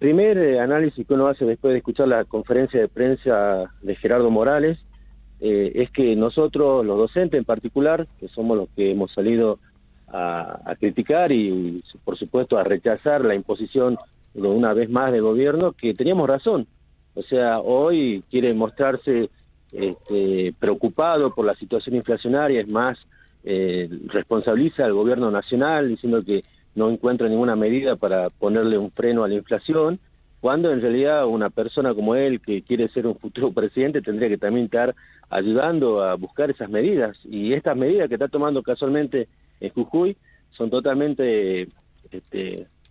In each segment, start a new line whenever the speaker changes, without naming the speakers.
primer análisis que uno hace después de escuchar la conferencia de prensa de Gerardo Morales es que nosotros, los docentes en particular, que somos los que hemos salido a criticar y por supuesto a rechazar la imposición de una vez más del gobierno, que teníamos razón. O sea, hoy quiere mostrarse preocupado por la situación inflacionaria, es más, responsabiliza al gobierno nacional diciendo que no encuentra ninguna medida para ponerle un freno a la inflación, cuando en realidad una persona como él, que quiere ser un futuro presidente, tendría que también estar ayudando a buscar esas medidas. Y estas medidas que está tomando casualmente en Jujuy son totalmente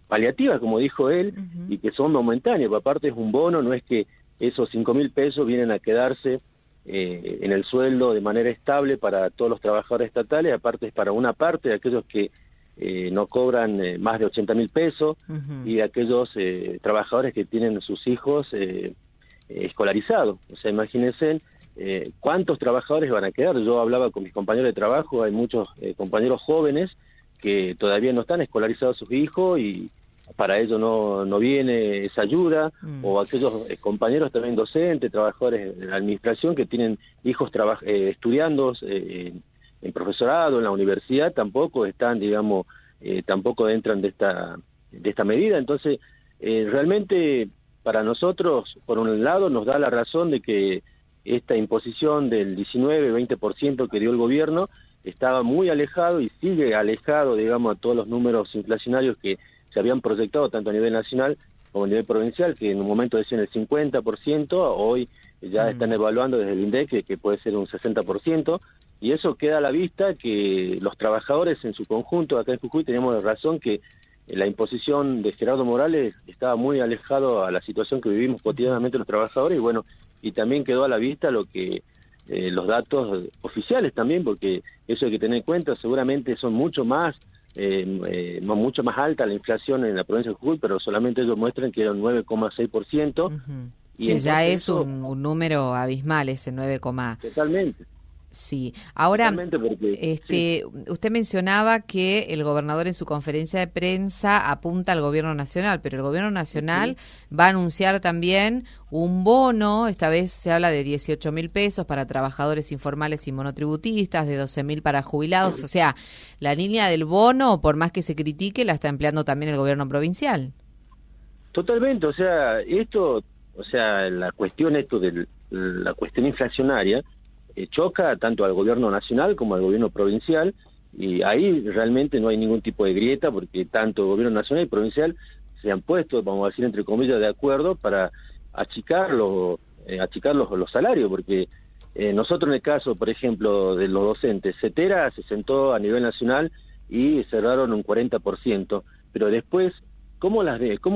paliativas, como dijo él, y que son momentáneas. Aparte es un bono, no es que esos 5.000 pesos vienen a quedarse en el sueldo de manera estable para todos los trabajadores estatales, aparte es para una parte de aquellos que no cobran más de 80.000 pesos y de aquellos trabajadores que tienen sus hijos escolarizados. O sea, imagínense cuántos trabajadores van a quedar. Yo hablaba con mis compañeros de trabajo, hay muchos compañeros jóvenes que todavía no están escolarizados sus hijos y para ello no viene esa ayuda, o aquellos compañeros también docentes, trabajadores de la administración que tienen hijos estudiando en profesorado, en la universidad, tampoco están, digamos, tampoco entran de esta medida. Entonces, realmente para nosotros, por un lado, nos da la razón de que esta imposición del 19-20% que dio el gobierno estaba muy alejado y sigue alejado, digamos, a todos los números inflacionarios que se habían proyectado tanto a nivel nacional como a nivel provincial, que en un momento decían el 50%, hoy ya están evaluando desde el INDEC que puede ser un 60%, y eso queda a la vista que los trabajadores en su conjunto, acá en Jujuy teníamos razón que la imposición de Gerardo Morales estaba muy alejado a la situación que vivimos cotidianamente los trabajadores, y bueno, y también quedó a la vista lo que los datos oficiales también, porque eso hay que tener en cuenta, seguramente son mucho más alta la inflación en la provincia de Jujuy, pero solamente ellos muestran que era un 9,6%. Y
que ya es un número abismal, ese 9,
totalmente.
Sí. Ahora,
porque,
sí. Usted mencionaba que el gobernador en su conferencia de prensa apunta al gobierno nacional, pero el gobierno nacional va a anunciar también un bono, esta vez se habla de 18.000 pesos para trabajadores informales y monotributistas, de 12.000 para jubilados, o sea, la línea del bono, por más que se critique, la está empleando también el gobierno provincial.
Totalmente, o sea, la cuestión la cuestión inflacionaria choca tanto al gobierno nacional como al gobierno provincial, y ahí realmente no hay ningún tipo de grieta, porque tanto el gobierno nacional y provincial se han puesto, vamos a decir entre comillas, de acuerdo para achicar los salarios, porque nosotros en el caso, por ejemplo, de los docentes, CETERA se sentó a nivel nacional y cerraron un 40%, pero después, ¿cómo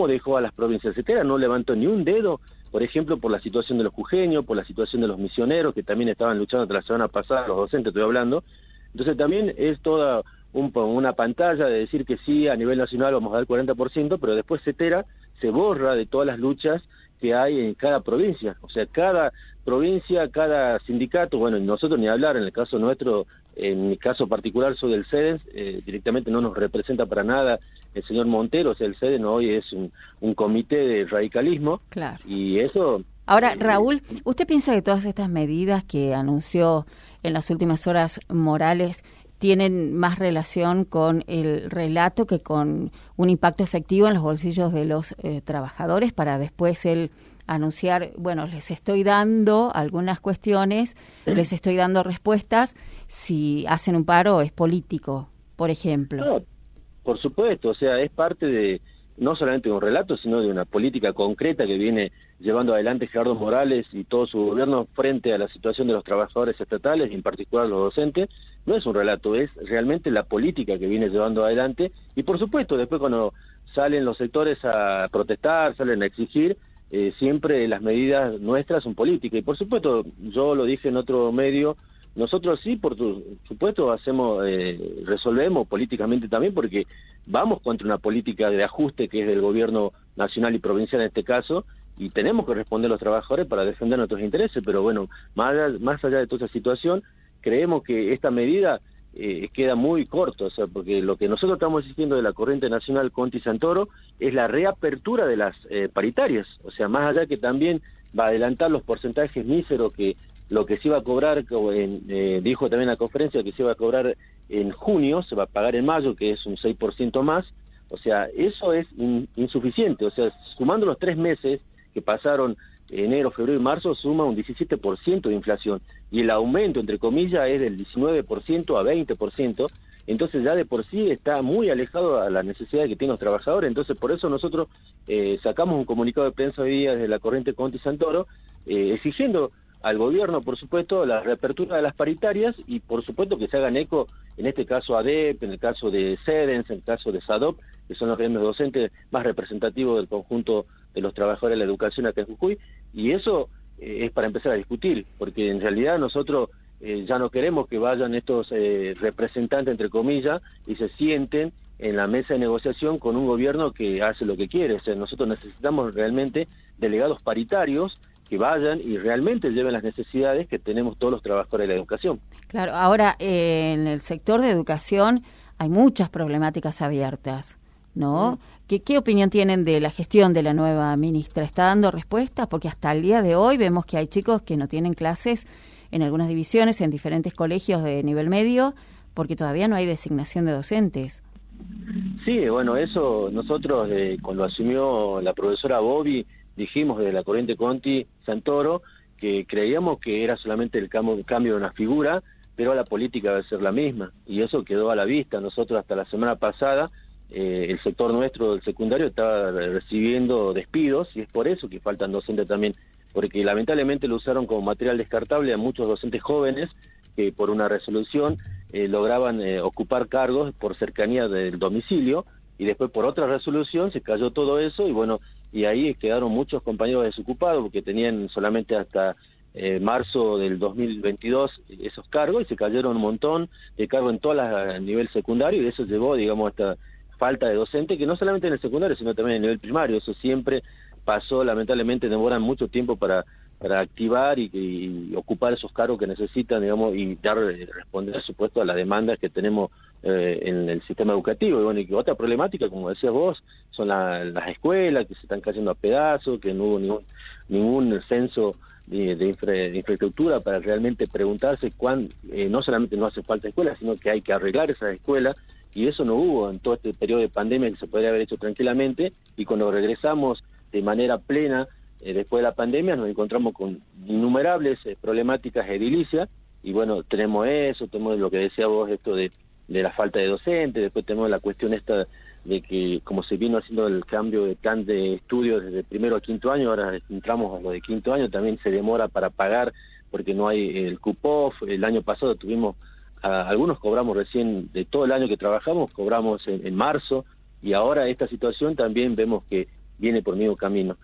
dejó a las provincias? CETERA no levantó ni un dedo, por ejemplo, por la situación de los jujeños, por la situación de los misioneros, que también estaban luchando hasta la semana pasada, los docentes estoy hablando. Entonces también es toda una pantalla de decir que sí, a nivel nacional vamos a dar 40%, pero después CETERA se borra de todas las luchas que hay en cada provincia. O sea, cada provincia, cada sindicato, bueno, y nosotros ni hablar, en el caso nuestro, en mi caso particular soy del CEDES, directamente no nos representa para nada el señor Montero, o sea, el CEDES hoy es un comité de radicalismo.
Claro.
Y eso...
Ahora, Raúl, ¿usted piensa que todas estas medidas que anunció en las últimas horas Morales tienen más relación con el relato que con un impacto efectivo en los bolsillos de los trabajadores, para después él anunciar, bueno, les estoy dando algunas cuestiones, les estoy dando respuestas, si hacen un paro es político, por ejemplo?
No, por supuesto, o sea, es parte de no solamente de un relato, sino de una política concreta que viene llevando adelante Gerardo Morales y todo su gobierno frente a la situación de los trabajadores estatales, y en particular los docentes. No es un relato, es realmente la política que viene llevando adelante, y por supuesto, después cuando salen los sectores a protestar, salen a exigir, siempre las medidas nuestras son políticas, y por supuesto, yo lo dije en otro medio, nosotros sí, por supuesto, resolvemos políticamente también, porque vamos contra una política de ajuste que es del gobierno nacional y provincial en este caso, y tenemos que responder a los trabajadores para defender nuestros intereses, pero bueno, más allá de toda esa situación, creemos que esta medida queda muy corto, o sea, porque lo que nosotros estamos exigiendo de la corriente nacional Conti Santoro es la reapertura de las paritarias, o sea, más allá que también va a adelantar los porcentajes míseros que lo que se iba a cobrar, dijo también en la conferencia que se iba a cobrar en junio, se va a pagar en mayo, que es un 6% más, o sea, eso es insuficiente, o sea, sumando los 3 meses que pasaron, enero, febrero y marzo, suma un 17% de inflación, y el aumento, entre comillas, es del 19% a 20%, entonces ya de por sí está muy alejado a la necesidad que tienen los trabajadores. Entonces por eso nosotros sacamos un comunicado de prensa hoy día desde la corriente Conti Santoro, exigiendo al gobierno, por supuesto, la reapertura de las paritarias y, por supuesto, que se hagan eco, en este caso ADEP, en el caso de CEDENS, en el caso de SADOP, que son los gremios docentes más representativos del conjunto de los trabajadores de la educación acá en Jujuy, y eso es para empezar a discutir, porque en realidad nosotros ya no queremos que vayan estos representantes, entre comillas, y se sienten en la mesa de negociación con un gobierno que hace lo que quiere. O sea, nosotros necesitamos realmente delegados paritarios que vayan y realmente lleven las necesidades que tenemos todos los trabajadores de la educación.
Claro, ahora en el sector de educación hay muchas problemáticas abiertas, ¿no? ¿Qué opinión tienen de la gestión de la nueva ministra? ¿Está dando respuestas? Porque hasta el día de hoy vemos que hay chicos que no tienen clases en algunas divisiones, en diferentes colegios de nivel medio, porque todavía no hay designación de docentes.
Sí, bueno, eso nosotros cuando asumió la profesora Bobby, dijimos desde la corriente Conti Santoro que creíamos que era solamente el cambio de una figura, pero la política va a ser la misma, y eso quedó a la vista. Nosotros hasta la semana pasada, el sector nuestro del secundario estaba recibiendo despidos, y es por eso que faltan docentes también, porque lamentablemente lo usaron como material descartable a muchos docentes jóvenes que por una resolución lograban ocupar cargos por cercanía del domicilio, y después por otra resolución se cayó todo eso, y bueno, y ahí quedaron muchos compañeros desocupados porque tenían solamente hasta marzo del 2022 esos cargos, y se cayeron un montón de cargos en a nivel secundario, y eso llevó, digamos, a esta falta de docente, que no solamente en el secundario, sino también en el nivel primario. Eso siempre pasó, lamentablemente demoran mucho tiempo para activar y ocupar esos cargos que necesitan, digamos, y responder, por supuesto, a las demandas que tenemos en el sistema educativo. Y bueno, y que otra problemática, como decías vos, son las escuelas que se están cayendo a pedazos, que no hubo ningún censo de infraestructura para realmente preguntarse no solamente no hace falta escuelas, sino que hay que arreglar esas escuelas, y eso no hubo en todo este periodo de pandemia, que se podría haber hecho tranquilamente, y cuando regresamos de manera plena después de la pandemia nos encontramos con innumerables problemáticas edilicias, y bueno, tenemos eso, tenemos lo que decía vos, esto de la falta de docentes, después tenemos la cuestión esta de que como se vino haciendo el cambio de plan de estudios desde primero a quinto año, ahora entramos a lo de quinto año, también se demora para pagar porque no hay el cupof. El año pasado tuvimos, algunos cobramos recién de todo el año que trabajamos, cobramos en marzo, y ahora esta situación también vemos que viene por mismo camino.